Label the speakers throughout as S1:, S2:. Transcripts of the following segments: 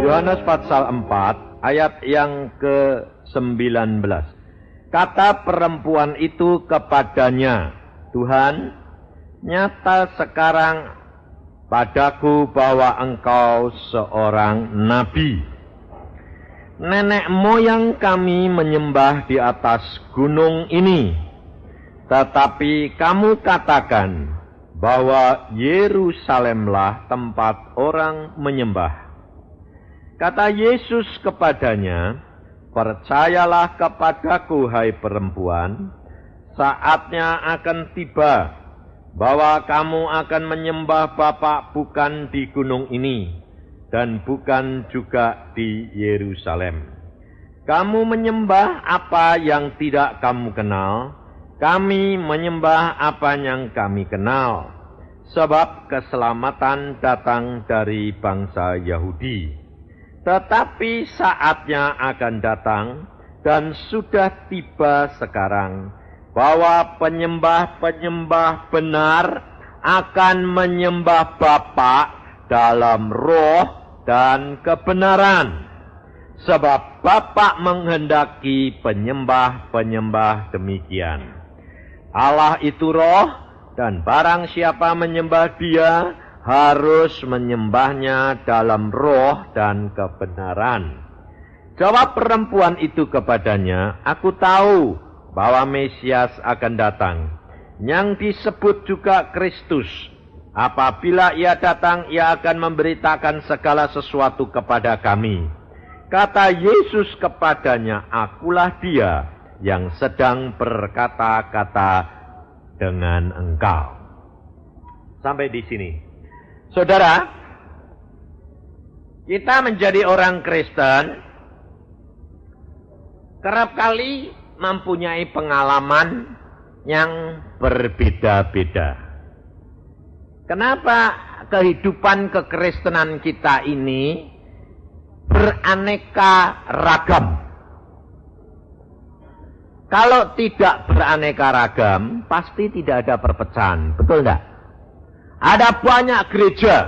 S1: Yohanes pasal 4 ayat yang ke-19. Kata perempuan itu kepadanya, Tuhan, nyata sekarang padaku bahwa engkau seorang nabi. Nenek moyang kami menyembah di atas gunung ini, tetapi kamu katakan bahwa Yerusalemlah tempat orang menyembah. Kata Yesus kepadanya, percayalah kepadaku hai perempuan, saatnya akan tiba bahwa kamu akan menyembah Bapa bukan di gunung ini dan bukan juga di Yerusalem. Kamu menyembah apa yang tidak kamu kenal, kami menyembah apa yang kami kenal, sebab keselamatan datang dari bangsa Yahudi. Tetapi saatnya akan datang dan sudah tiba sekarang bahwa penyembah-penyembah benar akan menyembah Bapa dalam roh dan kebenaran. Sebab Bapa menghendaki penyembah-penyembah demikian. Allah itu roh, dan barang siapa menyembah Dia harus menyembahnya dalam roh dan kebenaran. Jawab perempuan itu kepadanya, aku tahu bahwa Mesias akan datang, yang disebut juga Kristus. Apabila ia datang, ia akan memberitakan segala sesuatu kepada kami. Kata Yesus kepadanya, akulah Dia yang sedang berkata-kata dengan engkau. Sampai di sini. Saudara, kita menjadi orang Kristen kerap kali mempunyai pengalaman yang berbeda-beda. Kenapa kehidupan kekristenan kita ini beraneka ragam? Kalau tidak beraneka ragam, pasti tidak ada perpecahan, betul enggak? Ada banyak gereja,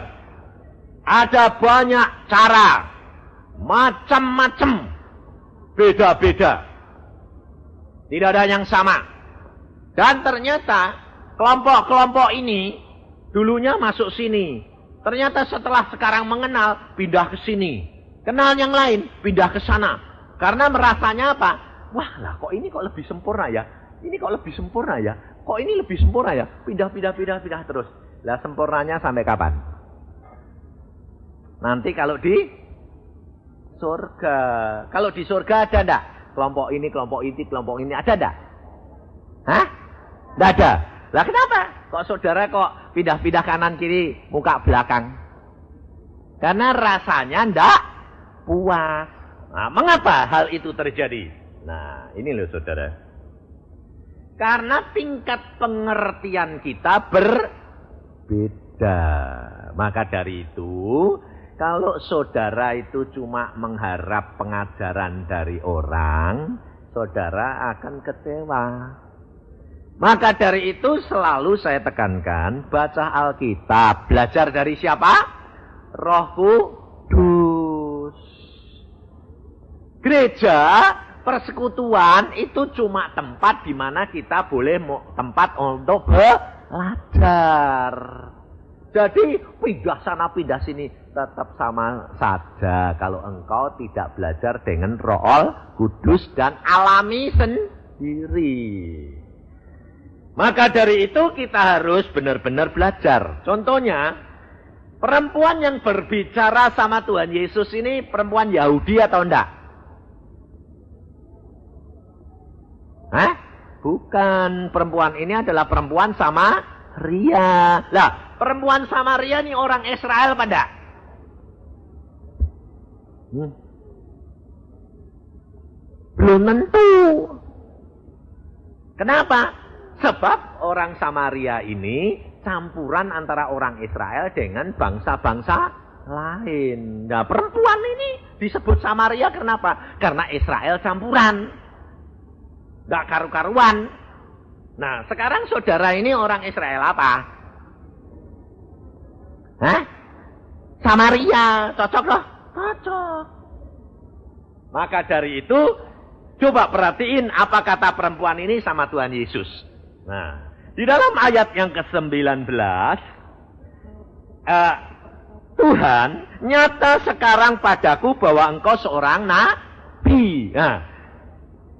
S1: ada banyak cara, macam-macam, beda-beda. Tidak ada yang sama. Dan ternyata kelompok-kelompok ini dulunya masuk sini. Ternyata setelah sekarang mengenal, pindah ke sini. Kenal yang lain, pindah ke sana. Karena merasanya apa? Wah lah kok ini kok lebih sempurna ya? Ini kok lebih sempurna ya? Kok ini lebih sempurna ya? Pindah terus. Lah sempurnanya sampai kapan? Nanti kalau di surga. Kalau di surga ada enggak? Kelompok ini, kelompok ini ada enggak? Hah? Enggak ada. Lah kenapa? Kok saudara kok pindah-pindah kanan kiri, muka belakang? Karena rasanya enggak puas. Nah, mengapa hal itu terjadi? Nah, ini loh saudara. Karena tingkat pengertian kita berbeda. Maka dari itu, kalau saudara itu cuma mengharap pengajaran dari orang, saudara akan kecewa. Maka dari itu selalu saya tekankan, baca Alkitab. Belajar dari siapa? Roh Kudus. Gereja, persekutuan itu cuma tempat di mana kita boleh tempat untuk belajar. Jadi pindah sana pindah sini tetap sama saja kalau engkau tidak belajar dengan Roh Kudus dan alami sendiri. Maka dari itu kita harus benar-benar belajar. Contohnya, perempuan yang berbicara sama Tuhan Yesus ini perempuan Yahudi atau enggak? Hah? Bukan, perempuan ini adalah perempuan Samaria. Lah, perempuan Samaria ini orang Israel pada? Belum tentu. Kenapa? Sebab orang Samaria ini campuran antara orang Israel dengan bangsa-bangsa lain. Nah, perempuan ini disebut Samaria kenapa? Karena Israel campuran. Gak karu-karuan. Nah, sekarang saudara ini orang Israel apa? Hah? Samaria, cocok loh. Cocok. Maka dari itu, coba perhatiin apa kata perempuan ini sama Tuhan Yesus. Nah, di dalam ayat yang ke-19, Tuhan, nyata sekarang padaku bahwa engkau seorang nabi. Nah,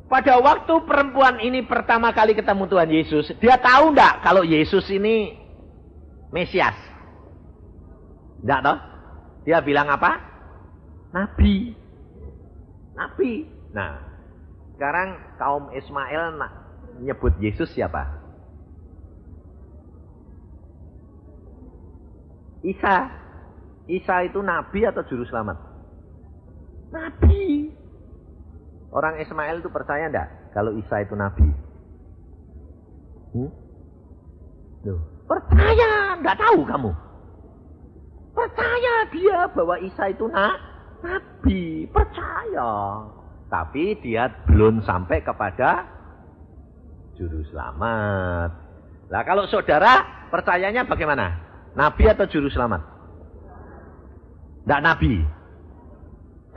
S1: pada waktu perempuan ini pertama kali ketemu Tuhan Yesus, dia tahu enggak kalau Yesus ini Mesias? Enggak toh? Dia bilang apa? Nabi. Nabi. Nah, sekarang kaum Ismail nyebut Yesus siapa? Isa. Isa itu nabi atau juru selamat? Nabi. Orang Ismail itu percaya enggak kalau Isa itu nabi? Loh, percaya, enggak tahu kamu? Percaya dia bahwa Isa itu nabi, percaya. Tapi dia belum sampai kepada juru selamat. Nah, kalau saudara percayanya bagaimana? Nabi atau juru selamat? Tidak nabi.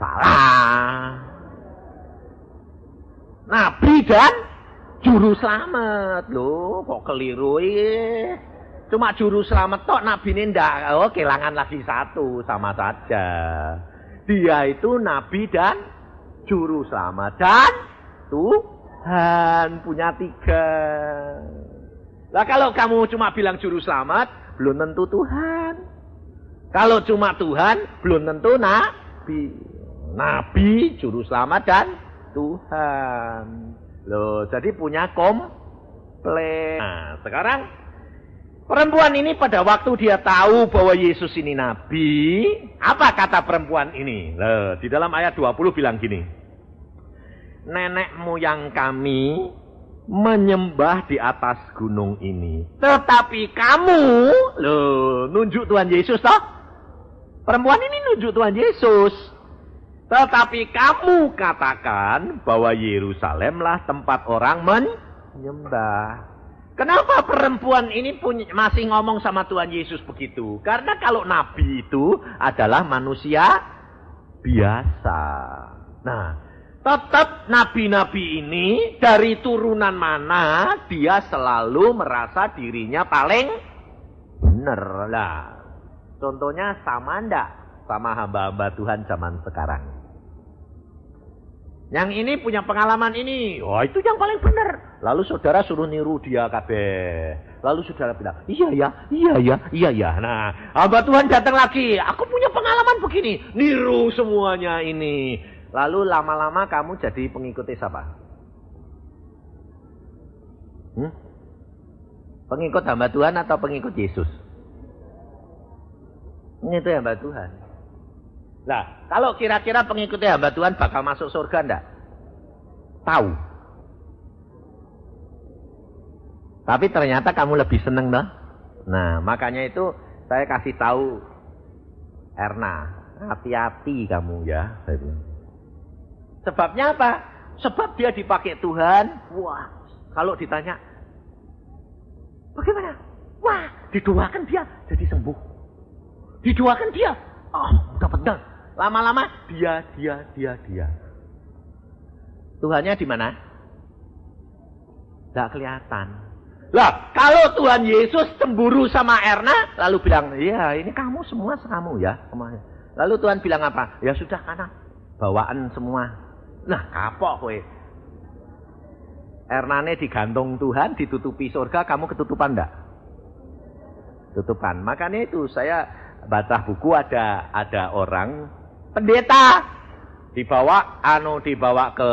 S1: Salah. Nabi dan juru selamat. Loh, kok keliru ya? Cuma juru selamat tok, nabi ini ndak. Oh, kehilangan lagi satu, sama saja. Dia itu nabi dan juru selamat. Dan Tuhan punya 3. Lah kalau kamu cuma bilang juru selamat, belum tentu Tuhan. Kalau cuma Tuhan, belum tentu nabi. Nabi, juru selamat dan Tuhan. Loh, jadi punya komplain. Nah, sekarang perempuan ini pada waktu dia tahu bahwa Yesus ini nabi, apa kata perempuan ini? Loh, di dalam ayat 20 bilang gini. Nenek moyang kami menyembah di atas gunung ini. Tetapi kamu, loh, nunjuk Tuhan Yesus toh? Perempuan ini nunjuk Tuhan Yesus. Tetapi kamu katakan bahwa Yerusalemlah tempat orang menyembah. Kenapa perempuan ini masih ngomong sama Tuhan Yesus begitu? Karena kalau nabi itu adalah manusia biasa. Nah, tetap nabi-nabi ini dari turunan mana dia selalu merasa dirinya paling benar lah. Contohnya sama enggak sama hamba-hamba Tuhan zaman sekarang? Yang ini punya pengalaman ini, wah itu yang paling benar. Lalu saudara suruh niru dia kabeh. Lalu saudara bilang, iya ya. Nah, hamba Tuhan datang lagi, aku punya pengalaman begini, niru semuanya ini. Lalu lama-lama kamu jadi pengikutnya siapa? Pengikut hamba Tuhan atau pengikut Yesus? Ini itu hamba Tuhan. Nah, kalau kira-kira pengikutnya hamba Tuhan bakal masuk surga enggak? Tahu. Tapi ternyata kamu lebih seneng toh? Nah, makanya itu saya kasih tahu Erna, hati-hati kamu ya, saya bilang. Sebabnya apa? Sebab dia dipakai Tuhan. Wah, kalau ditanya, bagaimana? Wah, didoakan dia jadi sembuh. Didoakan dia, dapat dong. Lama-lama dia. Tuhannya di mana? Tidak kelihatan. Lah, kalau Tuhan Yesus cemburu sama Erna, lalu bilang, ya ini kamu semua kamu ya. Lalu Tuhan bilang apa? Ya sudah karena bawaan semua. Nah, kapok kowe. Ernane digantung Tuhan, ditutupi surga, kamu ketutupan enggak? Tutupan. Makanya itu saya baca buku ada orang pendeta dibawa ke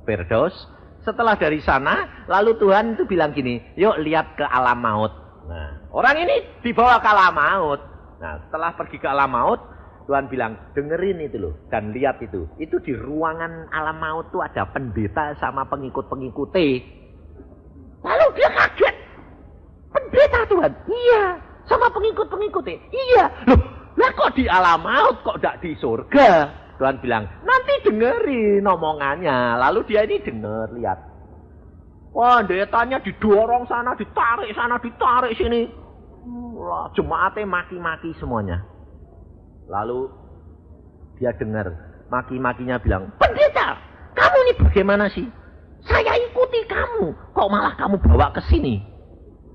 S1: Firdaus. Setelah dari sana, lalu Tuhan itu bilang gini, yuk lihat ke alam maut. Nah, orang ini dibawa ke alam maut. Nah, setelah pergi ke alam maut, Tuhan bilang, dengerin itu loh, dan lihat itu. Itu di ruangan alam maut tuh ada pendeta sama pengikut-pengikutnya. Lalu dia kaget. Pendeta Tuhan? Iya. Sama pengikut-pengikutnya? Iya. Loh, lah kok di alam maut, kok tidak di surga? Tuhan bilang, nanti dengerin omongannya. Lalu dia ini denger, lihat. Wah, pendetanya didorong sana, ditarik sini. Wah, jemaatnya maki-maki semuanya. Lalu Dia dengar maki-makinya bilang, "Pendeta, kamu ini bagaimana sih? Saya ikuti kamu, kok malah kamu bawa ke sini,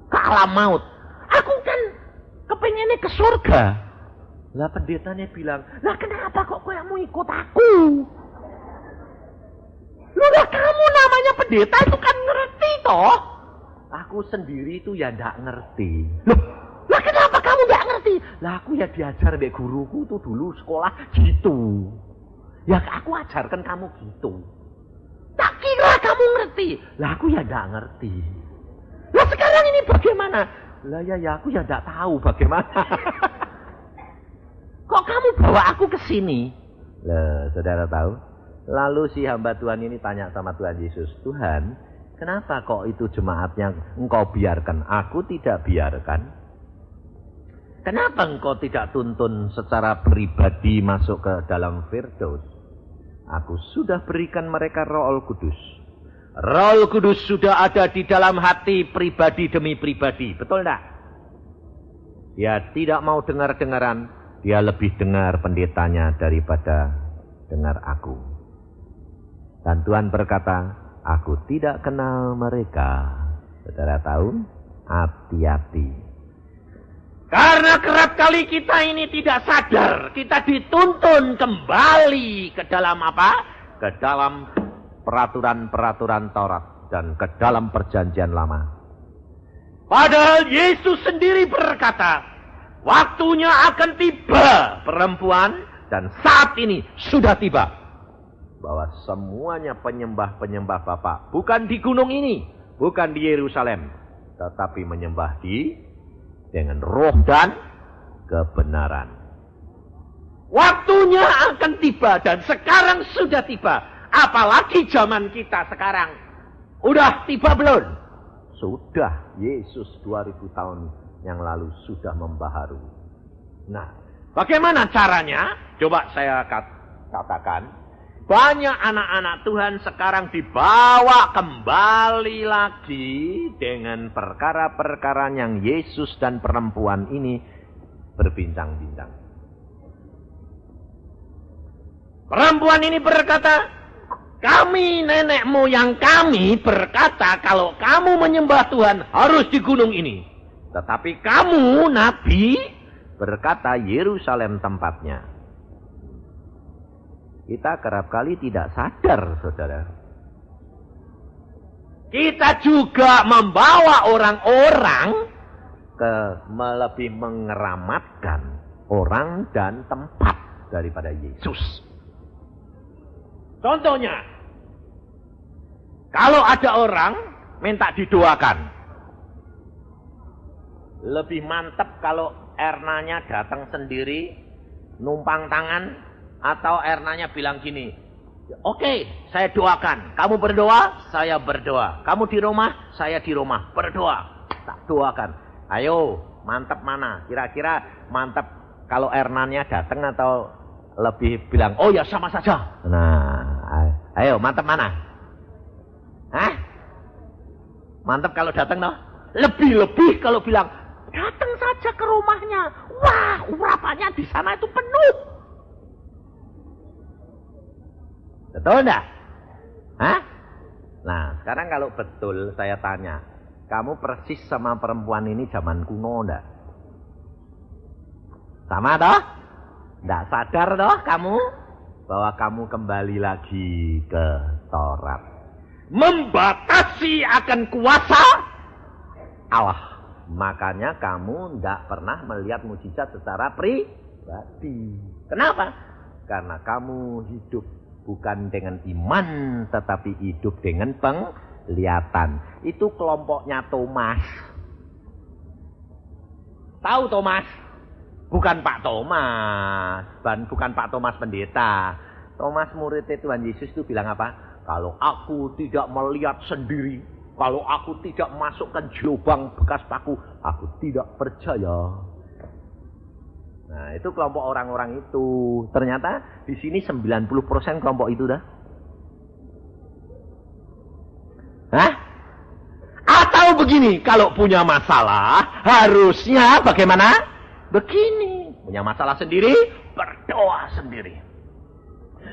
S1: ke alam maut. Aku kan kepengennya ke surga." Lah pendetanya bilang, "Lah kenapa kok kamu ikut aku? Lah kamu namanya pendeta itu kan ngerti toh. Aku sendiri itu ya ndak ngerti." Loh, lah kenapa kamu ndak ngerti? Lah aku ya diajar mbek guruku tuh dulu sekolah gitu. Ya aku ajarkan kamu gitu. Tak kira kamu ngerti. Lah aku ya ndak ngerti. Lah sekarang ini bagaimana? Lah ya aku ya ndak tahu bagaimana. Kok kamu bawa aku ke sini? Lah, saudara tahu? Lalu si hamba Tuhan ini tanya sama Tuhan Yesus, "Tuhan, kenapa kok itu jemaatnya engkau biarkan? Aku tidak biarkan. Kenapa engkau tidak tuntun secara pribadi masuk ke dalam Firdaus? Aku sudah berikan mereka Roh Kudus. Roh Kudus sudah ada di dalam hati pribadi demi pribadi. Betul enggak? Dia tidak mau dengar-dengaran. Dia lebih dengar pendetanya daripada dengar aku." Dan Tuhan berkata, "Aku tidak kenal mereka." Saudara tahu? Hati-hati. Karena kerap kali kita ini tidak sadar, kita dituntun kembali ke dalam apa? Ke dalam peraturan-peraturan Taurat dan ke dalam perjanjian lama. Padahal Yesus sendiri berkata, waktunya akan tiba perempuan dan saat ini sudah tiba. Bahwa semuanya penyembah-penyembah Bapa bukan di gunung ini, bukan di Yerusalem, tetapi menyembah dengan roh dan kebenaran. Waktunya akan tiba dan sekarang sudah tiba. Apalagi zaman kita sekarang. Udah tiba belum? Sudah. Yesus 2000 tahun yang lalu sudah membaharui. Nah, bagaimana caranya? Coba saya katakan. Banyak anak-anak Tuhan sekarang dibawa kembali lagi dengan perkara-perkara yang Yesus dan perempuan ini berbincang-bincang. Perempuan ini berkata, "Kami nenek moyang kami berkata kalau kamu menyembah Tuhan harus di gunung ini. Tetapi kamu, Nabi, berkata Yerusalem tempatnya." Kita kerap kali tidak sadar, saudara. Kita juga membawa orang-orang lebih mengeramatkan orang dan tempat daripada Yesus. Contohnya, kalau ada orang minta didoakan, lebih mantap kalau Ernanya datang sendiri, numpang tangan, atau Ernanya bilang gini, "Oke, saya doakan. Kamu berdoa, saya berdoa. Kamu di rumah, saya di rumah. Berdoa. Tak doakan." Ayo, mantap mana? Kira-kira mantap kalau Ernanya datang atau lebih bilang, "Oh ya, sama saja." Nah, ayo mantap mana? Hah? Mantap kalau datang toh? Lebih-lebih kalau bilang, "Datang saja ke rumahnya. Wah, urapannya di sana itu penuh." Betul enggak? Hah? Nah, sekarang kalau betul saya tanya, kamu persis sama perempuan ini zaman kuno enggak? Sama toh? Enggak sadar toh kamu? Bahwa kamu kembali lagi ke Taurat. Membatasi akan kuasa Allah. Makanya kamu enggak pernah melihat mujizat secara pribadi. Kenapa? Karena kamu hidup bukan dengan iman, tetapi hidup dengan penglihatan. Itu kelompoknya Thomas. Tahu Thomas? Bukan Pak Thomas. Bukan Pak Thomas pendeta. Thomas murid Tuhan Yesus itu bilang apa? Kalau aku tidak melihat sendiri, kalau aku tidak masukkan lubang bekas paku, aku tidak percaya. Nah, itu kelompok orang-orang itu. Ternyata di sini 90% kelompok itu dah. Hah? Atau begini, kalau punya masalah, harusnya bagaimana? Begini. Punya masalah sendiri, berdoa sendiri.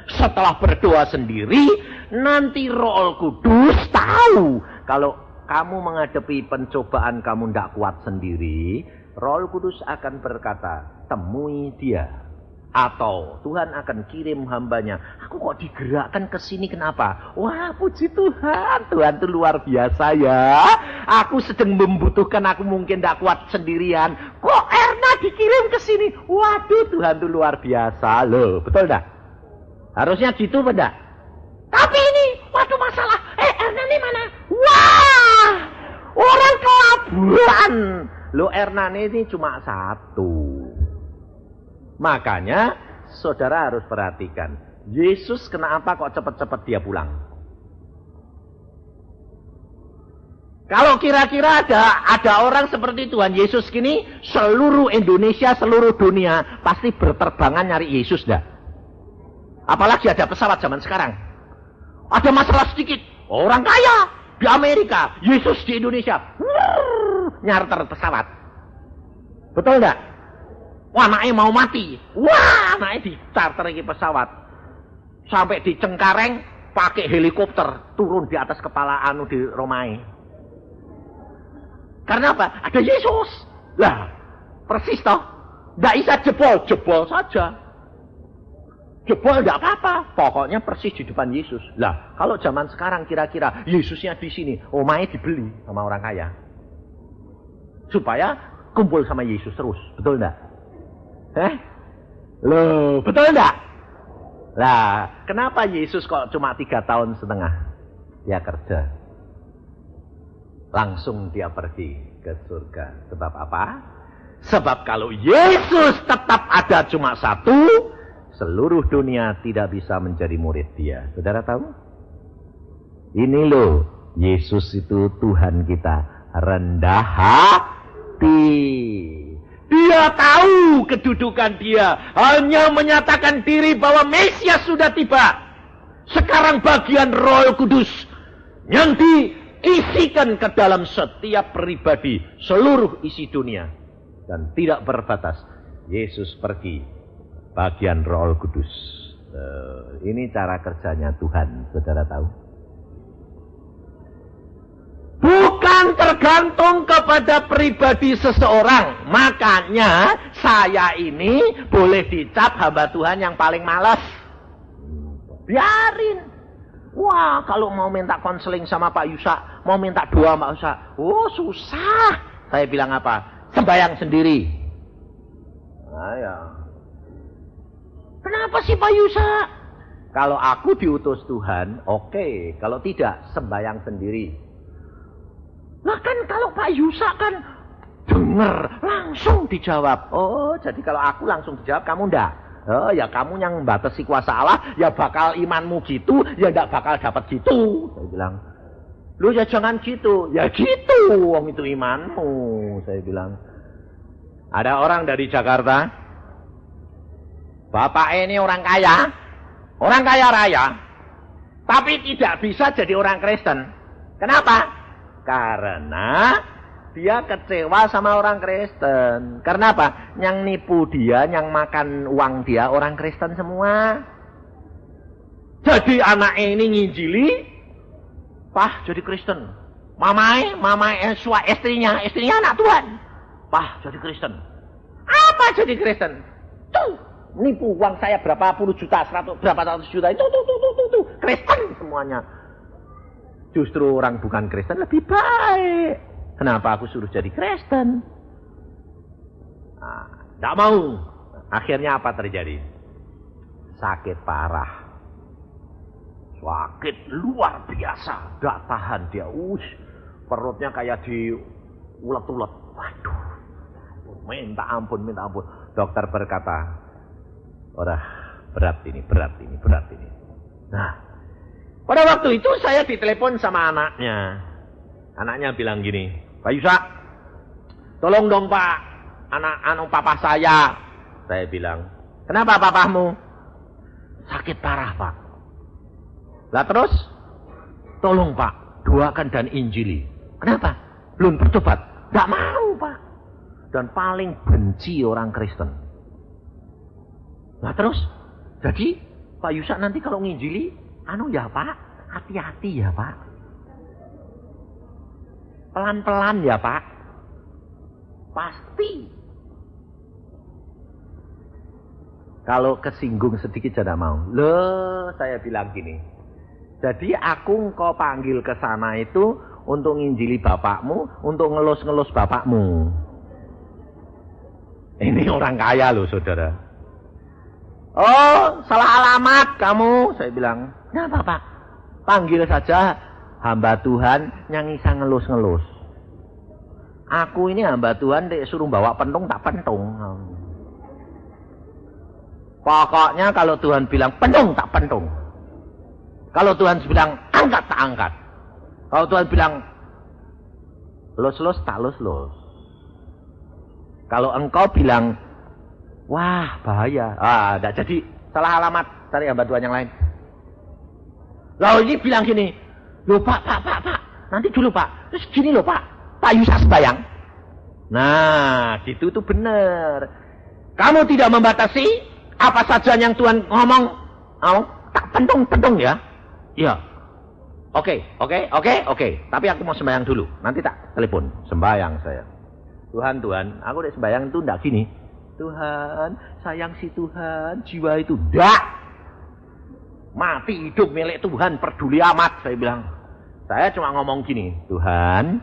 S1: Setelah berdoa sendiri, nanti Roh Kudus tahu. Kalau kamu menghadapi pencobaan kamu tidak kuat sendiri, Roh Kudus akan berkata, temui dia. Atau Tuhan akan kirim hambanya. Aku kok digerakkan ke sini, kenapa? Wah, puji Tuhan. Tuhan itu luar biasa ya. Aku sedang membutuhkan, aku mungkin tidak kuat sendirian. Kok Erna dikirim ke sini? Waduh, Tuhan itu luar biasa loh. Betul enggak? Harusnya gitu enggak? Tapi ini, waduh masalah. Erna ini mana? Wah, orang kelabuan. Loh, Erna ini cuma satu. Makanya saudara harus perhatikan, Yesus kenapa kok cepat-cepat dia pulang? Kalau kira-kira ada orang seperti Tuhan Yesus gini, seluruh Indonesia, seluruh dunia pasti berterbangan nyari Yesus dah. Apalagi ada pesawat zaman sekarang. Ada masalah sedikit, orang kaya di Amerika, Yesus di Indonesia, nyarter pesawat. Betul enggak? Wah, anaknya mau mati. Wah, anaknya di-charter lagi pesawat. Sampai di Cengkareng, pakai helikopter. Turun di atas kepala anu di Romae. Karena apa? Ada Yesus. Lah, persis toh. Nggak bisa jebol saja. Jebol nggak apa-apa. Pokoknya persis di depan Yesus. Lah, kalau zaman sekarang kira-kira Yesusnya di sini, Romae dibeli sama orang kaya. Supaya kumpul sama Yesus terus. Betul nggak? Loh, betul enggak? Lah, kenapa Yesus kok cuma 3 tahun setengah dia kerja? Langsung dia pergi ke surga. Sebab apa? Sebab kalau Yesus tetap ada cuma satu, seluruh dunia tidak bisa menjadi murid dia. Saudara tahu? Ini loh, Yesus itu Tuhan kita rendah hati. Dia tahu kedudukan dia. Hanya menyatakan diri bahwa Mesias sudah tiba. Sekarang bagian Roh Kudus yang diisikan ke dalam setiap pribadi. Seluruh isi dunia. Dan tidak berbatas. Yesus pergi. Bagian Roh Kudus. Ini cara kerjanya Tuhan. Saudara tahu? Bukan tergantung kepada pribadi seseorang. Makanya saya ini boleh dicap hamba Tuhan yang paling malas. Biarin. Wah, kalau mau minta konseling sama Pak Yusa, mau minta doa Pak Yusa, oh susah. Saya bilang apa? Sembayang sendiri. Nah, ya. Kenapa sih Pak Yusa? Kalau aku diutus Tuhan, oke. Kalau tidak, sembayang sendiri. Nah kan kalau Pak Yusa kan dengar langsung dijawab. Oh, jadi kalau aku langsung dijawab, kamu enggak? Oh ya, kamu yang membatasi kuasa Allah, ya bakal imanmu gitu, ya enggak bakal dapat gitu. Saya bilang, lu ya jangan gitu. Ya gitu, wong itu imanmu. Saya bilang, ada orang dari Jakarta, bapak ini orang kaya raya, tapi tidak bisa jadi orang Kristen. Kenapa? Karena dia kecewa sama orang Kristen. Karena apa? Yang nipu dia, yang makan uang dia orang Kristen semua. Jadi anaknya ini nginjili, Pah jadi Kristen. Mamai istrinya anak Tuhan. Pah jadi Kristen. Apa jadi Kristen? Tuh, nipu uang saya berapa puluh juta, berapa ratus juta. Itu Kristen semuanya. Justru orang bukan Kristen lebih baik. Kenapa aku suruh jadi Kristen? Nah, tidak mau. Akhirnya apa terjadi? Sakit parah. Sakit luar biasa. Tidak tahan dia. Perutnya kayak diulet-ulet. Waduh. Minta ampun. Dokter berkata, berat ini. Nah, pada waktu itu saya ditelepon sama anaknya. Anaknya bilang gini, Pak Yusa, tolong dong Pak, papa saya. Saya bilang, kenapa papamu? Sakit parah Pak. Lah terus, tolong Pak, doakan dan injili. Kenapa? Belum bertobat. Gak mau Pak. Dan paling benci orang Kristen. Lah terus, jadi Pak Yusak nanti kalau nginjili, ya Pak, hati-hati ya Pak. Pelan-pelan ya Pak. Pasti. Kalau kesinggung sedikit tidak mau. Loh, saya bilang gini. Jadi aku engkau panggil ke sana itu untuk nginjili bapakmu, untuk ngelus-ngelus bapakmu. Ini orang kaya loh saudara. Oh, salah alamat kamu, saya bilang. Nah Bapak, panggil saja hamba Tuhan yang bisa ngelus-ngelus. Aku ini hamba Tuhan suruh bawa pentung tak pentung. Pokoknya kalau Tuhan bilang pentung tak pentung. Kalau Tuhan bilang angkat tak angkat. Kalau Tuhan bilang lus-lus tak lus-lus. Kalau engkau bilang wah bahaya, enggak jadi, salah alamat, cari hamba Tuhan yang lain. Lalu ini bilang gini, loh Pak, nanti dulu Pak, terus gini loh Pak Yusak sembahyang. Nah, gitu tuh bener. Kamu tidak membatasi apa saja yang Tuhan ngomong, tak pentung ya. Iya. Oke. Tapi aku mau sembahyang dulu. Nanti tak telepon. Sembahyang saya. Tuhan, aku udah sembahyang itu enggak gini. Tuhan, sayang si Tuhan, jiwa itu enggak. Mati hidup milik Tuhan, peduli amat, saya bilang. Saya cuma ngomong gini, Tuhan,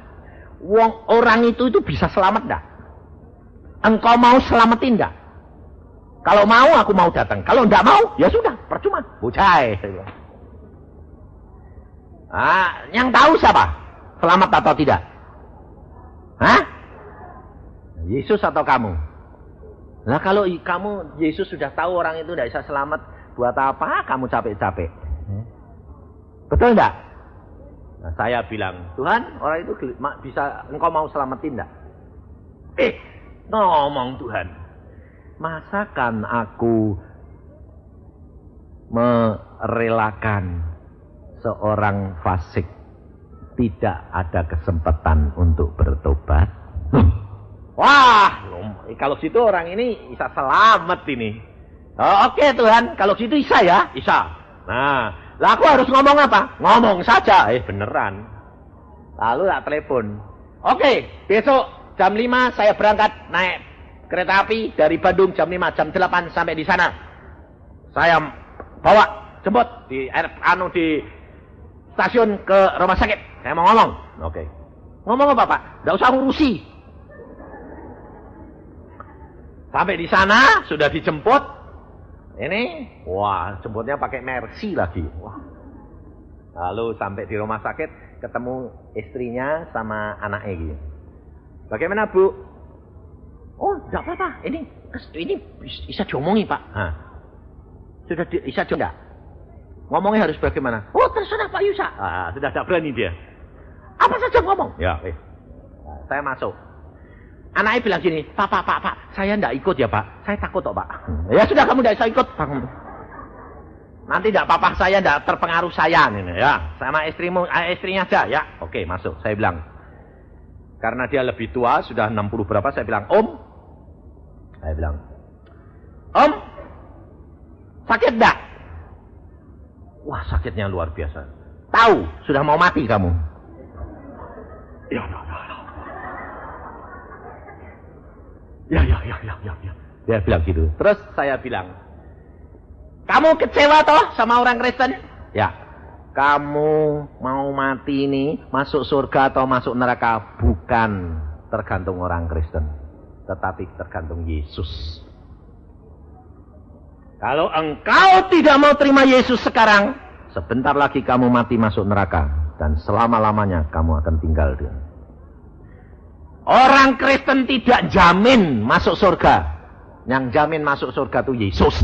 S1: orang itu bisa selamat enggak? Engkau mau selamatin enggak? Kalau mau, aku mau datang. Kalau enggak mau, ya sudah, percuma. Bucai, saya bilang. Yang tahu siapa? Selamat atau tidak? Hah? Yesus atau kamu? Nah kalau kamu, Yesus sudah tahu orang itu tidak bisa selamat, buat apa kamu capek-capek? Betul enggak? Nah, saya bilang, Tuhan, orang itu bisa, engkau mau selamatin enggak? Ngomong Tuhan. Masakan aku merelakan seorang fasik tidak ada kesempatan untuk bertobat? Wah, kalau gitu orang ini bisa selamat ini. Oke Tuhan, kalau gitu bisa ya? Bisa. Nah, lah aku harus ngomong apa? Ngomong saja. Beneran. Lalu tak telepon. Oke, besok jam 5 saya berangkat naik kereta api dari Bandung jam 5, jam 8 sampai di sana. Saya bawa jemput di stasiun ke rumah sakit. Saya mau ngomong. Oke. Ngomong apa Pak? Enggak usah ngurusi. Sampai di sana sudah dijemput. Ini, wah, jemputnya pakai Mercy lagi. Wah. Lalu sampai di rumah sakit ketemu istrinya sama anaknya gitu. Bagaimana Bu? Oh, enggak apa-apa. Ini bisa diomongi Pak. Sudah bisa enggak? Ngomongnya harus bagaimana? Oh, terserah Pak Yusak. Sudah tidak berani dia. Apa saja ngomong? Ya, saya masuk. Anaknya bilang gini, Pak, saya tidak ikut ya Pak. Saya takut Pak. Ya sudah, kamu tidak bisa ikut. Nanti tidak apa-apa, saya tidak terpengaruh saya. Ya, sama istrinya aja. Ya, oke, masuk. Saya bilang, karena dia lebih tua, sudah 60 berapa, saya bilang, Om, sakit enggak? Wah, sakitnya luar biasa. Tahu, sudah mau mati kamu. Ya. Dia bilang gitu. Terus saya bilang, kamu kecewa toh sama orang Kristen? Ya. Kamu mau mati ini, masuk surga atau masuk neraka, bukan tergantung orang Kristen, tetapi tergantung Yesus. Kalau engkau tidak mau terima Yesus sekarang, sebentar lagi kamu mati masuk neraka. Dan selama-lamanya kamu akan tinggal dengan. Orang Kristen tidak jamin masuk surga. Yang jamin masuk surga itu Yesus.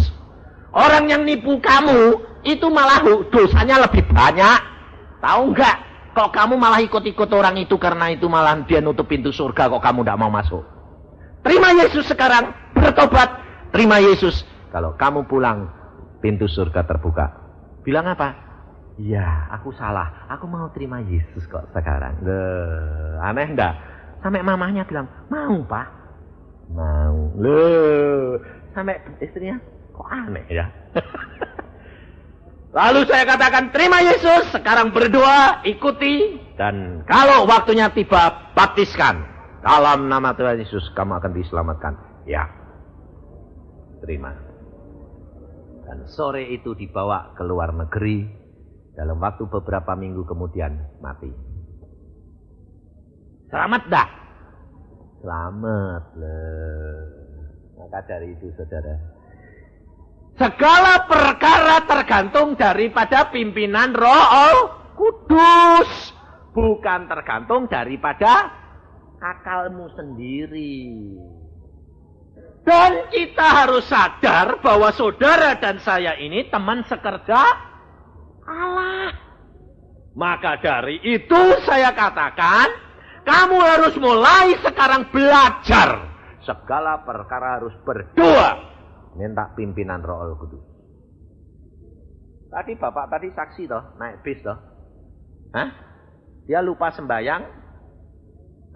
S1: Orang yang nipu kamu, itu malah dosanya lebih banyak. Tahu enggak? Kok kamu malah ikut-ikut orang itu, karena itu malah dia nutup pintu surga, kok kamu tidak mau masuk. Terima Yesus sekarang, bertobat. Terima Yesus. Kalau kamu pulang, pintu surga terbuka. Bilang apa? Ya, aku salah. Aku mau terima Yesus kok sekarang. Aneh enggak? Sampai mamahnya bilang, mau Pak? Mau. Sampai istrinya, kok aneh ya? Lalu saya katakan, terima Yesus, sekarang berdoa, ikuti. Dan kalau waktunya tiba, baptiskan. Dalam nama Tuhan Yesus, kamu akan diselamatkan. Ya, terima. Dan sore itu dibawa ke luar negeri. Dalam waktu beberapa minggu kemudian, mati. Selamat dah? Selamat. Maka dari itu, saudara, segala perkara tergantung daripada pimpinan Roh Kudus. Bukan tergantung daripada akalmu sendiri. Dan kita harus sadar bahwa saudara dan saya ini teman sekerja Allah. Maka dari itu saya katakan, kamu harus mulai sekarang belajar. Segala perkara harus berdoa. Minta pimpinan Roh Kudus. Tadi bapak tadi saksi toh, naik bis toh. Hah? Dia lupa sembahyang.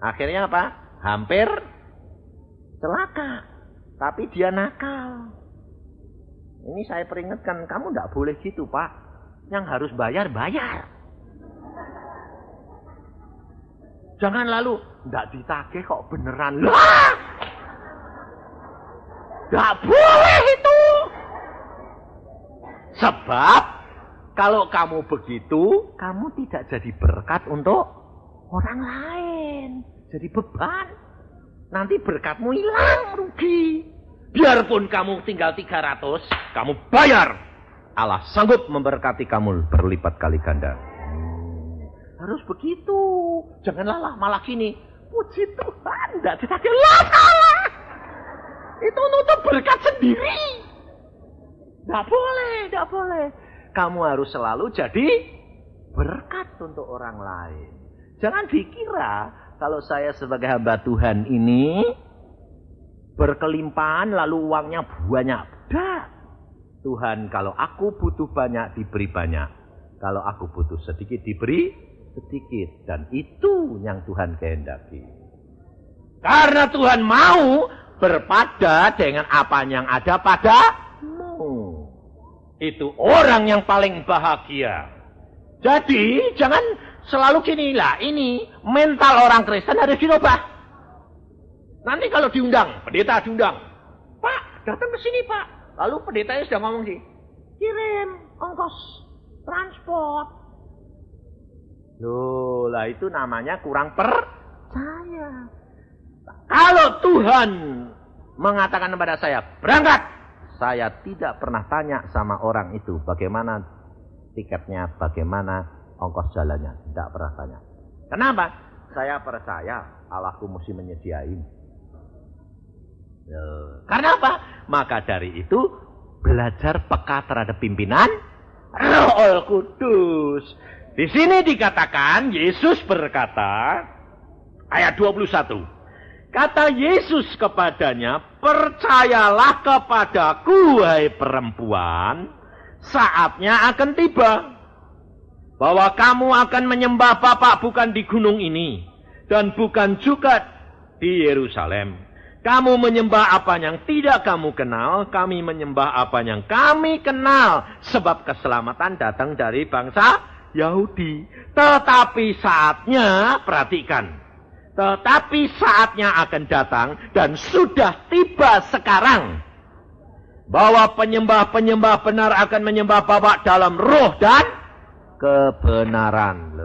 S1: Akhirnya apa? Hampir celaka. Tapi dia nakal. Ini saya peringatkan, kamu tidak boleh gitu pak. Yang harus bayar, bayar. Jangan lalu, tidak ditagih kok beneran. Lah! Tidak boleh itu. Sebab kalau kamu begitu, kamu tidak jadi berkat untuk orang lain. Jadi beban. Nanti berkatmu hilang, rugi. Biarpun kamu tinggal 300, kamu bayar. Allah sanggup memberkati kamu berlipat kali ganda. Harus begitu. Jangan malah gini. Puji Tuhan, tidak ditagih. Salah. Itu nutup berkat sendiri. Tidak boleh, tidak boleh. Kamu harus selalu jadi berkat untuk orang lain. Jangan dikira kalau saya sebagai hamba Tuhan ini berkelimpahan lalu uangnya banyak. Tidak. Tuhan kalau aku butuh banyak diberi banyak. Kalau aku butuh sedikit diberi sedikit. Dan itu yang Tuhan kehendaki. Karena Tuhan mau berpada dengan apa yang ada padamu. Itu orang yang paling bahagia. Jadi jangan selalu gini lah. Ini mental orang Kristen harus dirubah. Nanti kalau diundang, pendeta diundang. Pak, datang ke sini Pak. Lalu pendetanya sudah ngomong sih. Kirim ongkos transport. Loh, lah itu namanya kurang percaya. Kalau Tuhan mengatakan kepada saya, berangkat. Saya tidak pernah tanya sama orang itu bagaimana tiketnya, bagaimana ongkos jalannya. Tidak pernah tanya. Kenapa? Saya percaya Allahku mesti menyediain. Karena apa? Maka dari itu, belajar peka terhadap pimpinan Roh Kudus. Di sini dikatakan, Yesus berkata, ayat 21. Kata Yesus kepadanya, percayalah kepadaku, wahai perempuan, saatnya akan tiba, bahwa kamu akan menyembah Bapa bukan di gunung ini, dan bukan juga di Yerusalem. Kamu menyembah apa yang tidak kamu kenal, kami menyembah apa yang kami kenal, sebab keselamatan datang dari bangsa Yahudi. Tetapi saatnya, perhatikan, tetapi saatnya akan datang dan sudah tiba sekarang bahwa penyembah-penyembah benar akan menyembah Bapa dalam roh dan kebenaran.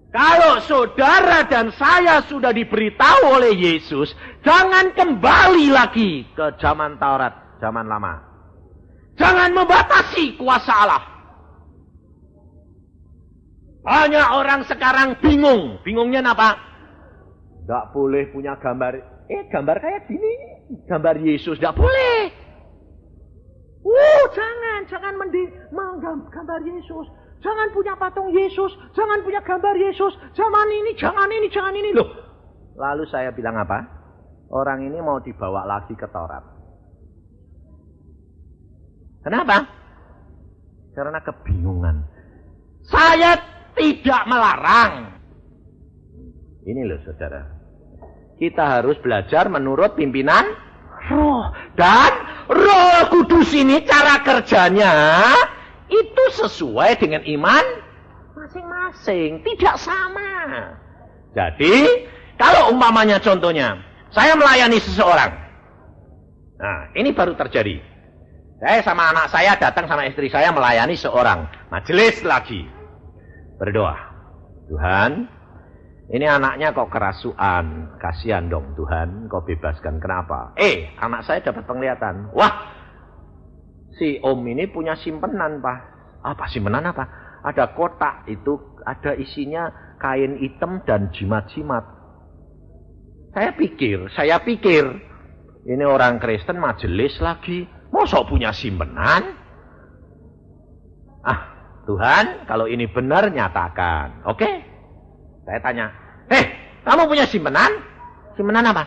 S1: Kalau saudara dan saya sudah diberitahu oleh Yesus, jangan kembali lagi ke zaman Taurat, zaman lama. Jangan membatasi kuasa Allah. Banyak orang sekarang bingung. Bingungnya apa? Tidak boleh punya gambar. Gambar kayak gini. Gambar Yesus. Tidak boleh. Jangan menggambar Yesus. Jangan punya patung Yesus. Jangan punya gambar Yesus. Jangan ini. Loh. Lalu saya bilang apa? Orang ini mau dibawa lagi ke Taurat. Kenapa? Karena kebingungan. Saya tidak melarang. Ini loh saudara. Kita harus belajar menurut pimpinan Roh. Dan Roh Kudus ini cara kerjanya sesuai dengan iman masing-masing. Tidak sama. Jadi, kalau umpamanya contohnya, saya melayani seseorang. Nah, ini baru terjadi. Saya sama anak saya datang sama istri saya melayani seorang. Majelis lagi. Berdoa. Tuhan, ini anaknya kok kerasukan. Kasihan dong Tuhan, kau bebaskan. Kenapa? Anak saya dapat penglihatan. Wah, si om ini punya simpenan, Pak. Apa simpenan apa? Ada kotak, itu ada isinya kain hitam dan jimat-jimat. Saya pikir, ini orang Kristen majelis lagi. Masa punya simpenan? Tuhan, kalau ini benar nyatakan. Oke? Saya tanya, kamu punya simpenan? Simpenan apa?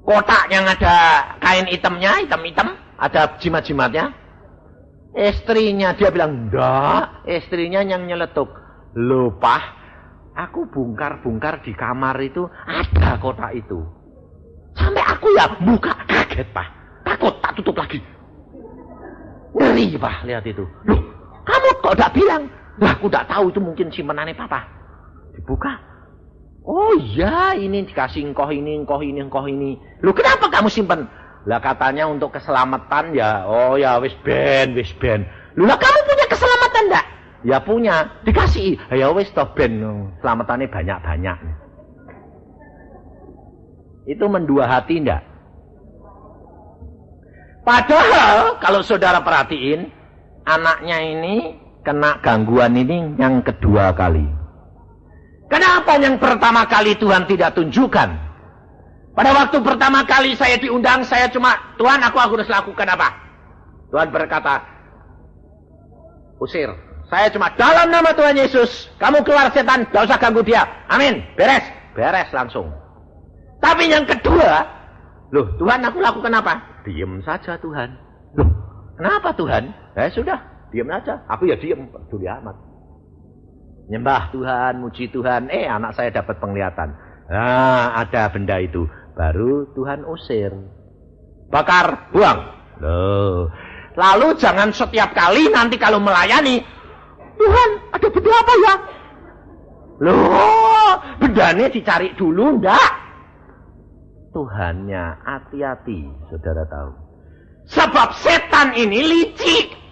S1: Kotak yang ada kain hitamnya, hitam-hitam, ada jimat-jimatnya. Istrinya, dia bilang, enggak. Istrinya yang nyeletuk. Loh, Pak, aku bongkar-bongkar di kamar itu, ada kotak itu. Sampai aku ya buka, kaget, Pak. Takut, tak tutup lagi. Ngeri, Pak, lihat itu. Loh, kamu kok tidak bilang? Lah, aku tidak tahu itu mungkin simpenannya Papa. Dibuka. Oh iya, ini dikasih engkoh ini. Loh, kenapa kamu simpen? Lah, katanya untuk keselamatan ya. Oh ya, wis ben. Loh, lah kamu punya keselamatan enggak? Ya punya. Dikasih. Ya wis toh ben. Selamatannya banyak-banyak. Itu mendua hati enggak? Padahal kalau saudara perhatiin, anaknya ini kena gangguan ini yang kedua kali. Kenapa yang pertama kali Tuhan tidak tunjukkan? Pada waktu pertama kali saya diundang, saya cuma, Tuhan aku harus lakukan apa? Tuhan berkata, usir. Saya cuma, dalam nama Tuhan Yesus, kamu keluar setan, gak usah ganggu dia. Amin, beres langsung. Tapi yang kedua, loh Tuhan aku lakukan apa? Diam saja Tuhan. Loh, kenapa Tuhan? Sudah, diam aja. Aku ya diam, peduli amat. Nyembah Tuhan, muji Tuhan. Anak saya dapat penglihatan. Ada benda itu. Baru Tuhan usir. Bakar, buang. Loh. Lalu jangan setiap kali nanti kalau melayani, Tuhan, ada benda apa ya? Loh, bendanya dicari dulu, enggak? Tuhannya, hati-hati, saudara tahu. Sebab setan ini licik.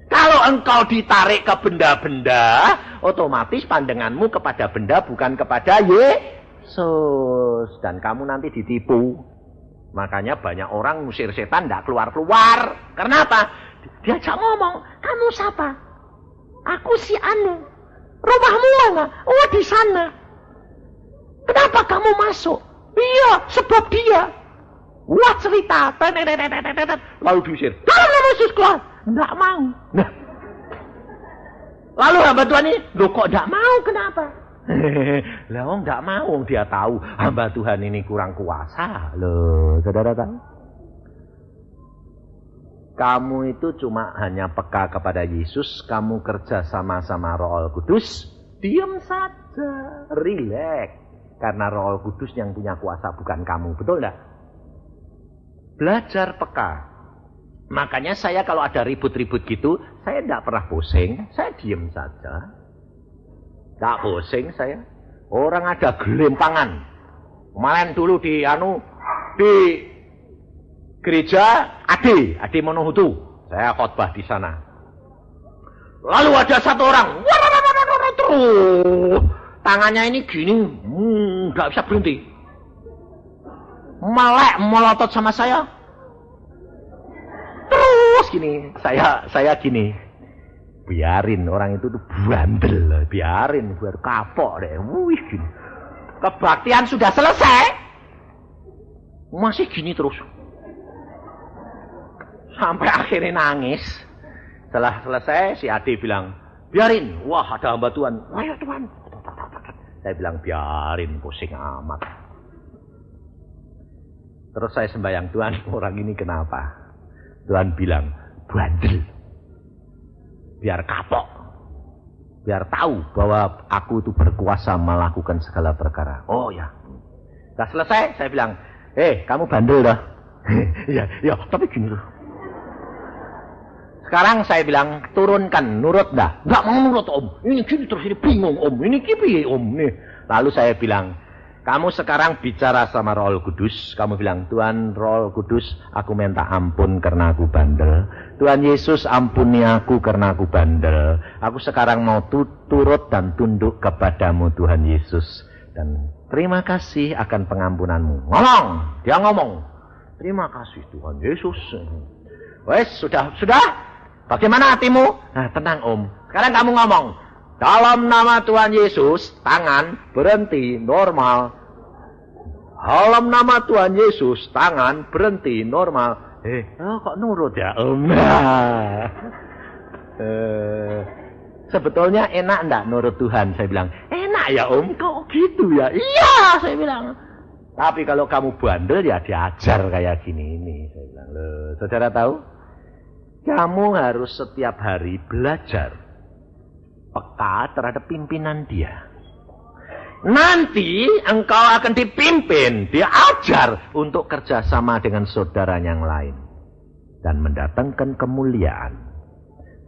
S1: Kalau engkau ditarik ke benda-benda, otomatis pandanganmu kepada benda bukan kepada Yesus. Dan kamu nanti ditipu. Makanya banyak orang ngusir setan tidak keluar-keluar. Kenapa? Diajak ngomong, kamu siapa? Aku si Anu. Rumahmu mana? Oh, di sana. Kenapa kamu masuk? Iya, sebab dia. Wah, cerita. Lalu diusir. Dalam nama Yesus keluar. Tidak mau. Nah. Lalu hamba Tuhan ini, loh kok tidak mau? Kenapa? Lah, tidak mau. Dia tahu hamba Tuhan ini kurang kuasa. Loh, saudara tahu? Kamu itu cuma hanya peka kepada Yesus. Kamu kerja sama-sama Roh Kudus. Diam saja. Relax. Karena Roh Kudus yang punya kuasa bukan kamu. Betul enggak? Belajar peka. Makanya saya kalau ada ribut-ribut gitu, saya tidak pernah pusing. Saya diam saja. Tidak pusing saya. Orang ada gelimpangan. Kemarin dulu di gereja Ade Monohutu. Saya khotbah di sana. Lalu ada satu orang. Terus. Tangannya ini gini, nggak bisa berhenti. Melek, melotot sama saya. Terus gini, saya gini. Biarin orang itu tuh bandel, biarin biar kapok deh. Wih gini. Kebaktian sudah selesai. Masih gini terus. Sampai akhirnya nangis. Setelah selesai si Ade bilang, biarin. Wah ada hamba Tuhan. Ayo Tuhan. Saya bilang biarin, pusing amat. Terus saya sembahyang, Tuhan orang ini kenapa? Tuhan bilang, bandel. Biar kapok. Biar tahu bahwa aku itu berkuasa melakukan segala perkara. Oh ya. Sudah selesai, saya bilang, kamu bandel dah. Ya, tapi gini loh. Sekarang saya bilang, turunkan, nurut dah. Enggak mau nurut om. Ini gini terus, ini bingung om. Ini kipi om. Nih. Lalu saya bilang, kamu sekarang bicara sama Roh Kudus. Kamu bilang, Tuhan Roh Kudus, aku minta ampun karena aku bandel. Tuhan Yesus, ampuni aku karena aku bandel. Aku sekarang mau turut dan tunduk kepadamu Tuhan Yesus. Dan terima kasih akan pengampunanmu. Ngomong, dia ngomong. Terima kasih Tuhan Yesus. Wes, sudah. Bagaimana hatimu? Nah, tenang om. Sekarang kamu ngomong. Dalam nama Tuhan Yesus, tangan berhenti normal. Dalam nama Tuhan Yesus, tangan berhenti normal. Kok nurut ya om? Sebetulnya enak enggak nurut Tuhan? Saya bilang, enak ya om, kok gitu ya? Iya, saya bilang. Tapi kalau kamu bandel ya diajar kayak gini ini. Saya bilang, loh, saudara tahu? Kamu harus setiap hari belajar peka terhadap pimpinan dia. Nanti engkau akan dipimpin, diajar untuk kerjasama dengan saudara yang lain. Dan mendatangkan kemuliaan.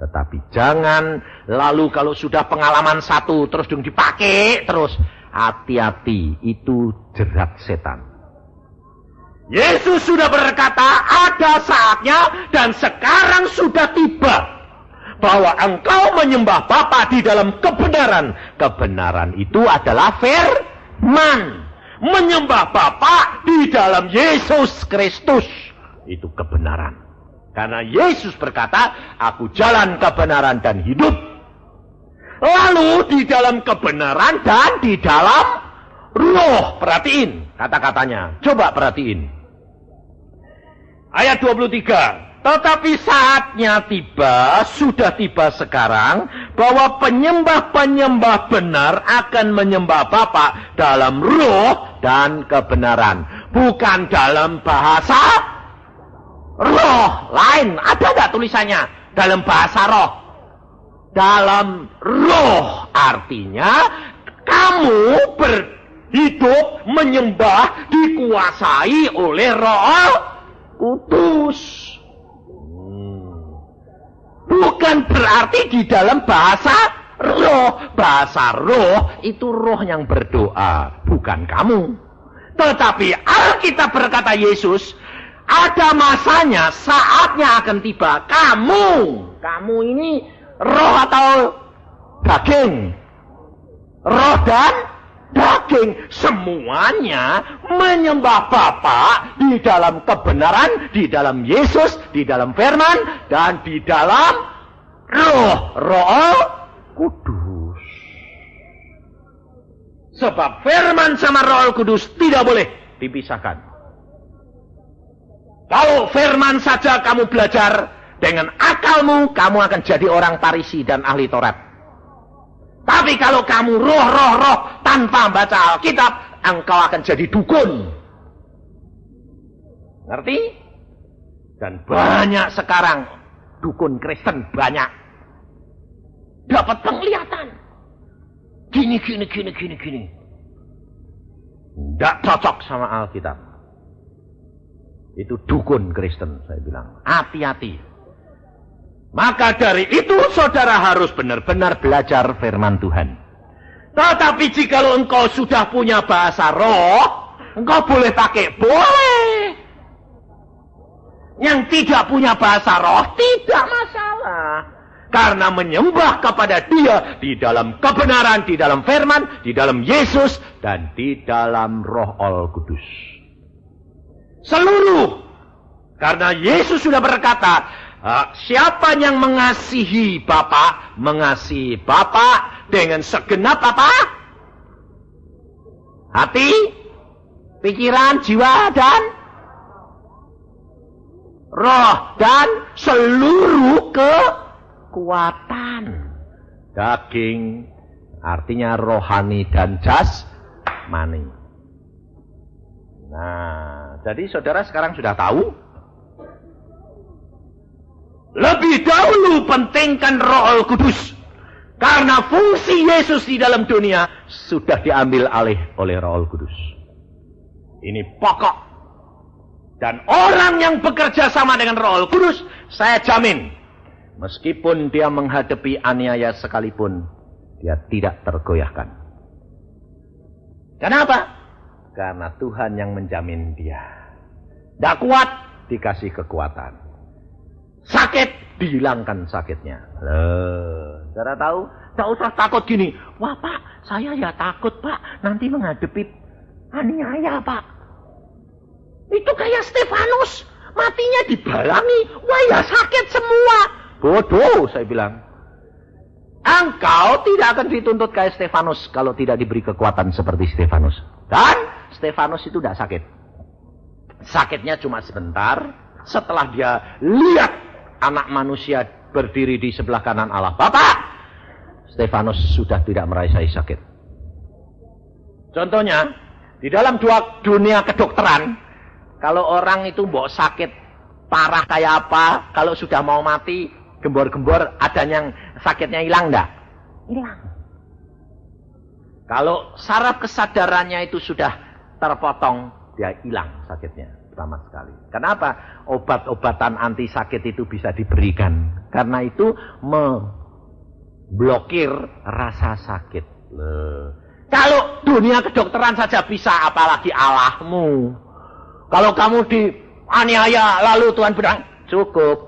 S1: Tetapi jangan lalu kalau sudah pengalaman satu terus dipakai terus. Hati-hati, itu jerat setan. Yesus sudah berkata, ada saatnya dan sekarang sudah tiba bahwa engkau menyembah Bapa di dalam kebenaran. Kebenaran itu adalah firman. Menyembah Bapa di dalam Yesus Kristus. Itu kebenaran. Karena Yesus berkata, aku jalan kebenaran dan hidup. Lalu di dalam kebenaran dan di dalam roh. Perhatiin kata-katanya. Coba perhatiin. Ayat 23. Tetapi saatnya tiba, sudah tiba sekarang, bahwa penyembah-penyembah benar akan menyembah Bapa dalam roh dan kebenaran. Bukan dalam bahasa roh lain. Ada nggak tulisannya? Dalam bahasa roh. Dalam roh artinya kamu berhidup, menyembah, dikuasai oleh Roh Kudus. Bukan berarti di dalam bahasa roh. Bahasa roh itu roh yang berdoa, bukan kamu. Tetapi Alkitab berkata Yesus, ada masanya, saatnya akan tiba. Kamu ini roh atau daging? Roh dan daging. Semuanya menyembah Bapa di dalam kebenaran, di dalam Yesus, di dalam firman, dan di dalam Roh Kudus. Sebab firman sama Roh Kudus tidak boleh dipisahkan. Kalau firman saja kamu belajar dengan akalmu, kamu akan jadi orang Farisi dan ahli Taurat. Tapi kalau kamu roh tanpa baca Alkitab, engkau akan jadi dukun. Ngerti? Dan banyak sekarang dukun Kristen banyak. Dapat penglihatan. Gini. Tidak cocok sama Alkitab. Itu dukun Kristen, saya bilang. Hati-hati. Maka dari itu saudara harus benar-benar belajar firman Tuhan. Tetapi jika engkau sudah punya bahasa roh, engkau boleh pakai. Boleh. Yang tidak punya bahasa roh, tidak masalah. Karena menyembah kepada dia di dalam kebenaran, di dalam firman, di dalam Yesus, dan di dalam Roh Kudus. Seluruh. Karena Yesus sudah berkata, siapa yang mengasihi Bapa, mengasihi Bapa dengan segenap apa? Hati, pikiran, jiwa, dan roh, dan seluruh kekuatan. Daging artinya rohani dan jasmani. Nah, jadi saudara sekarang sudah tahu. Lebih dahulu pentingkan Roh Kudus. Karena fungsi Yesus di dalam dunia sudah diambil alih oleh Roh Kudus. Ini pokok. Dan orang yang bekerja sama dengan Roh Kudus, saya jamin, Meskipun dia menghadapi aniaya sekalipun, dia tidak tergoyahkan. Kenapa? Karena Tuhan yang menjamin dia. Tidak kuat, dikasih kekuatan. Sakit, dihilangkan sakitnya. Saudara tahu? Tidak usah takut gini. Wah Pak, saya ya takut Pak. Nanti menghadapi aniaya Pak. Itu kayak Stefanus. Matinya dibalangi. Wah ya sakit semua. Bodoh, saya bilang. Engkau tidak akan dituntut kayak Stefanus kalau tidak diberi kekuatan seperti Stefanus. Dan Stefanus itu tidak sakit. Sakitnya cuma sebentar. Setelah dia lihat anak manusia berdiri di sebelah kanan Allah Bapa, Stefanus sudah tidak merasakan sakit. Contohnya, di dalam dunia kedokteran, kalau orang itu mbok sakit parah kayak apa, kalau sudah mau mati, gembor-gembor, ada yang sakitnya hilang enggak? Hilang. Kalau saraf kesadarannya itu sudah terpotong, dia hilang sakitnya sama sekali. Kenapa? Obat-obatan anti sakit itu bisa diberikan. Karena itu memblokir rasa sakit. Kalau dunia kedokteran saja bisa, apalagi Allahmu. Kalau kamu dianiaya lalu Tuhan bilang, cukup,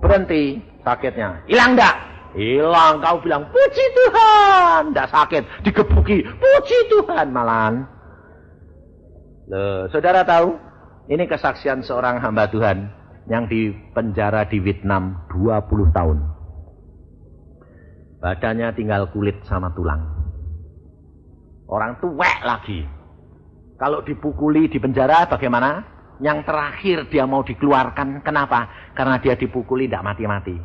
S1: berhenti sakitnya. Hilang enggak? Hilang. Kau bilang, puji Tuhan. Enggak sakit, digebuki, puji Tuhan malahan. Saudara tahu? Ini kesaksian seorang hamba Tuhan yang dipenjara di Vietnam 20 tahun. Badannya tinggal kulit sama tulang. Orang tuwek lagi. Kalau dipukuli di penjara bagaimana? Yang terakhir dia mau dikeluarkan. Kenapa? Karena dia dipukuli tidak mati-mati.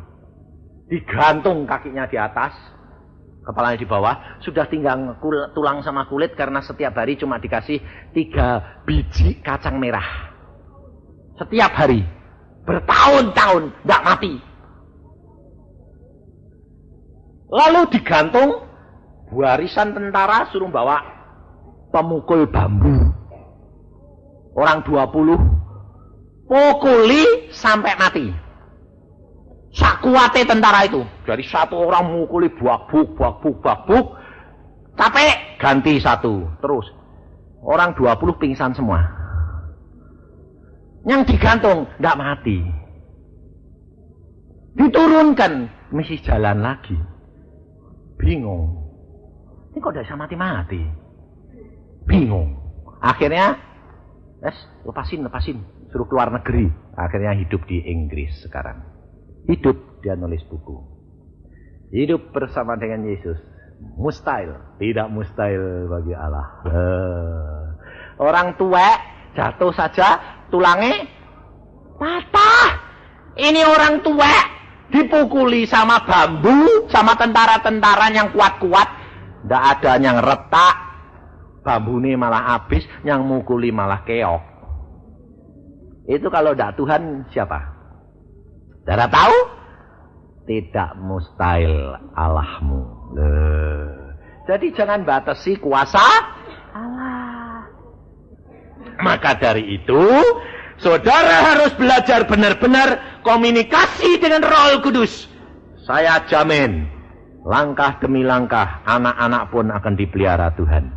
S1: Digantung kakinya di atas, kepalanya di bawah. Sudah tinggal tulang sama kulit karena setiap hari cuma dikasih 3 biji kacang merah. Setiap hari. Bertahun-tahun tidak mati. Lalu digantung. Barisan tentara suruh bawa pemukul bambu. Orang 20 pukuli sampai mati. Sakuate tentara itu. Dari satu orang mukuli buak-buk. Capek, ganti satu. Terus. Orang 20 pingsan semua. Yang digantung, tidak mati. Diturunkan, mesti jalan lagi. Bingung. Ini kok tidak bisa mati-mati? Bingung. Akhirnya, lepasin. Suruh keluar negeri. Akhirnya hidup di Inggris sekarang. Hidup, dia nulis buku. Hidup bersama dengan Yesus. Mustahil. Tidak mustahil bagi Allah. Orang tua jatuh saja, tulangnya patah. Ini orang tua dipukuli sama bambu, sama tentara-tentara yang kuat-kuat. Tidak ada yang retak. Bambu ini malah habis, yang mukuli malah keok. Itu kalau tidak Tuhan siapa? Saudara tahu? Tidak mustahil Allahmu. Jadi jangan batasi kuasa Allah. Maka dari itu, saudara harus belajar benar-benar komunikasi dengan Roh Kudus. Saya jamin, langkah demi langkah, anak-anak pun akan dipelihara Tuhan.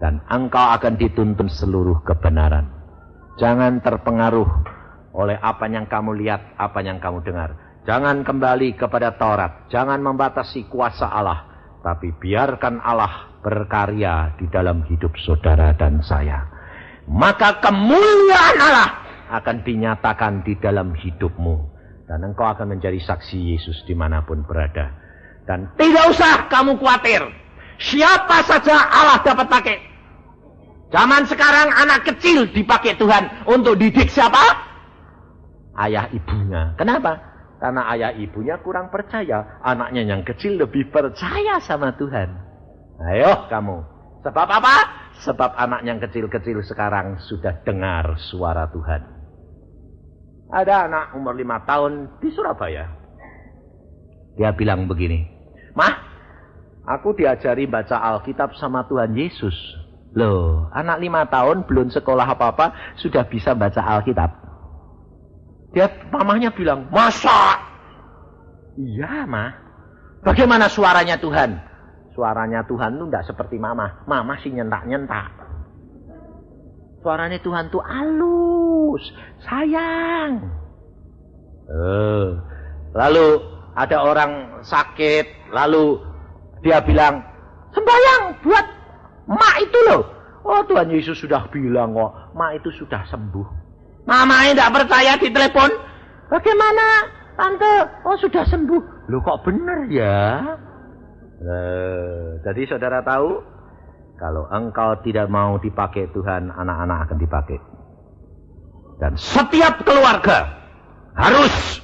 S1: Dan engkau akan dituntun seluruh kebenaran. Jangan terpengaruh oleh apa yang kamu lihat, apa yang kamu dengar. Jangan kembali kepada Taurat. Jangan membatasi kuasa Allah. Tapi biarkan Allah berkarya di dalam hidup saudara dan saya. Maka kemuliaan Allah akan dinyatakan di dalam hidupmu. Dan engkau akan menjadi saksi Yesus dimanapun berada. Dan tidak usah kamu khawatir. Siapa saja Allah dapat pakai. Zaman sekarang anak kecil dipakai Tuhan untuk didik siapa? Ayah ibunya. Kenapa? Karena ayah ibunya kurang percaya. Anaknya yang kecil lebih percaya sama Tuhan. Ayo kamu. Sebab apa? Sebab anak yang kecil-kecil sekarang sudah dengar suara Tuhan. Ada anak umur 5 tahun di Surabaya. Dia bilang begini. Mah, aku diajari baca Alkitab sama Tuhan Yesus. Loh, anak 5 tahun belum sekolah apa-apa sudah bisa baca Alkitab. Mamahnya bilang, masa? Iya, mah. Bagaimana suaranya Tuhan? Suaranya Tuhan itu tidak seperti mama. Mama sih nyentak-nyentak. Suaranya Tuhan tuh halus, sayang. Lalu ada orang sakit, lalu dia bilang, sembahyang buat mak itu loh. Oh, Tuhan Yesus sudah bilang kok, mak itu sudah sembuh. Mamanya tidak percaya, ditelepon. Bagaimana, tante? Oh, sudah sembuh. Loh, kok benar ya? Jadi saudara tahu, kalau engkau tidak mau dipakai Tuhan, anak-anak akan dipakai. Dan setiap keluarga harus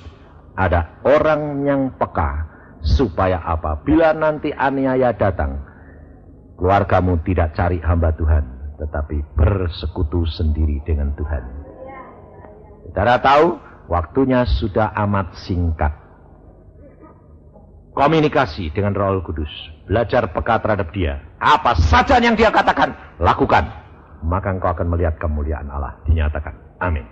S1: ada orang yang peka. Supaya apabila nanti aniaya datang, keluargamu tidak cari hamba Tuhan, tetapi bersekutu sendiri dengan Tuhan. Saudara tahu, waktunya sudah amat singkat. Komunikasi dengan Roh Kudus. Belajar peka terhadap dia. Apa saja yang dia katakan, lakukan. Maka engkau akan melihat kemuliaan Allah dinyatakan. Amin.